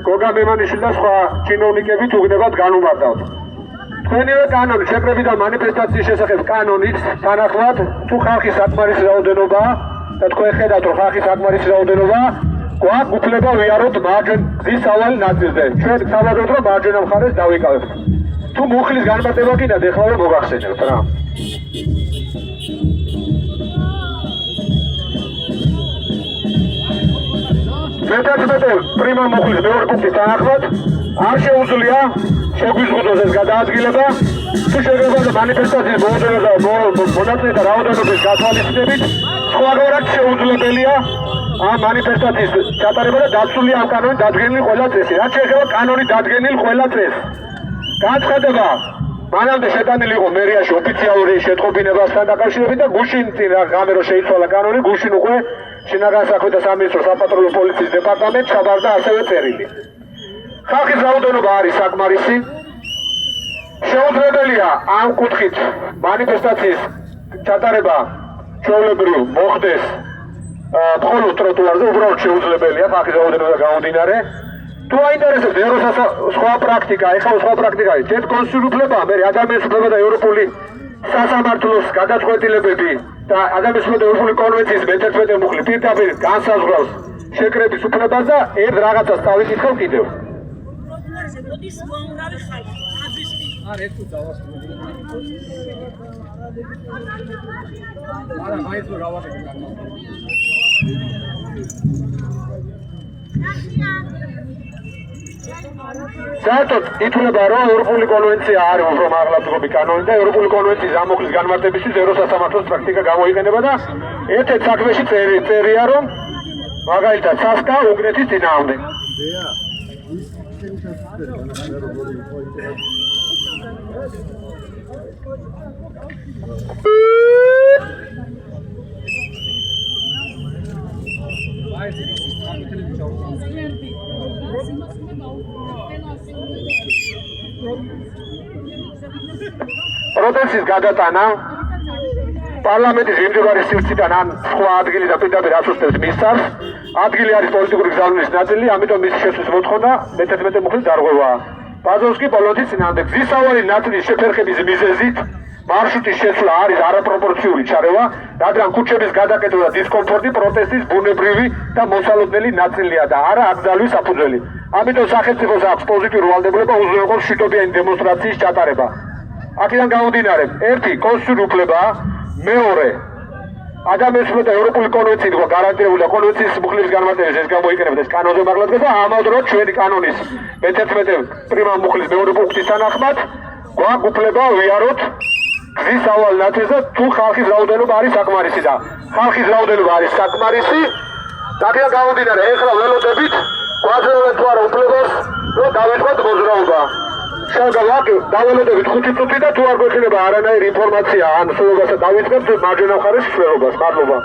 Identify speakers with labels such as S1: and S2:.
S1: გოგა მემანიშვილი და სხვა ჩინოვნიკებით უგნებად განუმარტავთ. თქვენივე კანონით შეკრებიდან მანიფესტაციის შესახებ კანონით თანახმად თუ ხალხის საკმარისი რაოდენობაა და თქვენ ხედავთ რომ ხალხის საკმარისი რაოდენობაა გვაქვს უფლება ვიაროთ გზის სავალი ნაწილზე. ჩვენ საბადოთ რომ მარჯვენა მხარეს დავიკავებთ. თუ მუხლის განმარტება კიდათ ეხლა მოგახსენებთ რა. მეთერთმეტე პრიმა მუხლის მეორე პუნქტის თანახმად არ შეუძლია შეგვიზღუდოს ეს გადაადგილება თუ შეგებოდა მანიფესტაციის მონაწილეთა რაოდენობის გათვალისწინებით სხვაგვარად შეუძლებელია ამ მანიფესტაციის ჩატარება და დაცულია ამ კანონით დადგენილი ყველა წესი. რაც შეეხება კანონით დადგენილ ყველა წესს. განცხადება მანამდე შეტანილი იყო მერიაში ოფიციალური შეტყობინებასთან დაკავშირებით და გუშინ წინ რამე რომ შეიცვალა კანონი, გუშინ უკვე შინაგან საქმეთა სამინისტროს საპატრონო პოლიციის დეპარტამენტს ჩაბარდა ასევე წერილი. ხალხის რაოდენობა არის საკმარისი. შეუძლებელია ამ კუთხით მანიფესტაციის ჩატარება ჩვეულებრივ მოხდეს მხოლოდ ტროტუარზე, უბრალოდ შეუძლებელია ხალხის რაოდენობა გამომდინარე. თუ აინტერესებს ევროსას სხვა პრაქტიკა, ეხლა სხვა პრაქტიკა, ჯერ კონსტიტუციურობა, მე ადამიანის უფლება და ევროპული სასამართლოს გადაწყვეტილებები და ადამიანის უფლება და ევროპული კონვენციის მე-11 მუხლი პირდაპირ განსაზღვრავს შეკრების უფლებას და ერთ რაღაცას წავიკითხავ კიდევ. საერთოდ ითვლება რომ ევროპული კონვენცია არის უფრო მაღლადრობი კანონი და ევროპული კონვენციის ამოხლის განმარტებისთვის ევროსასამართლოს პრაქტიკა გამოიყენება და ერთ-ერთ საქმეში წერია რომ მაგალითად სასკა უგრეთის წინააღმდეგ. პროტესტის გადატანა პარლამენტის მიმდებარე სივრციდან ან სხვა ადგილი და პირდაპირ ასუსტებს მისცემს. ადგილი არის პოლიტიკური გზავნილის ნაწილი, ამიტომ მისი შეცვლის მოთხოვნა მე-11 მუხლის დარღვევაა. ბაზოვსკი პოლონეთის წინააღმდეგ გზის სავალი ნაწილის შეფერხების მიზეზით მარშრუტის შეცვლა არის არაპროპორციული ჩარევა, რადგან ქუჩების გადაკეთება და დისკომფორტი პროტესტის ბუნებრივი და მოსალოდნელი ნაწილია და არა აკრძალვის საფუძველი. ამიტომ სახელმწიფოს აქვს პოზიტიური ვალდებულება უზრუნველყოს მშვიდობიანი დემონსტრაციის ჩატარება. აქედან გამომდინარე, ერთი კონსტიტუციური უფლებაა, მეორე ადამიანის უფლება და ევროპული კონვენციით გარანტირებული და კონვენციის მუხლების განმარტებაში ეს გამოიყენება და ეს კანონზე მაღლადდება და ამავდროულად ჩვენი კანონის მე-11 პრიმა მუხლის მეორე პუნქტის თანახმად გვაქვს უფლება ვიაროთ გზის სავალ ნაწილზე თუ ხალხის რაოდენობა არის საკმარისი და ხალხის რაოდენობა არის საკმარისი და აქედან გამომდინარე ეხლა ველოდებით გვაძლევენ თუ არა უფლებას რომ დავიწყოთ მოძრაობა. შევგავ დაველოდებით 5 წუთი და თუ არ გვექნება არანაირი ინფორმაცია ან სულობასა დავიწყებთ მარჯვენა მხარეს მშვენობას. მადლობა.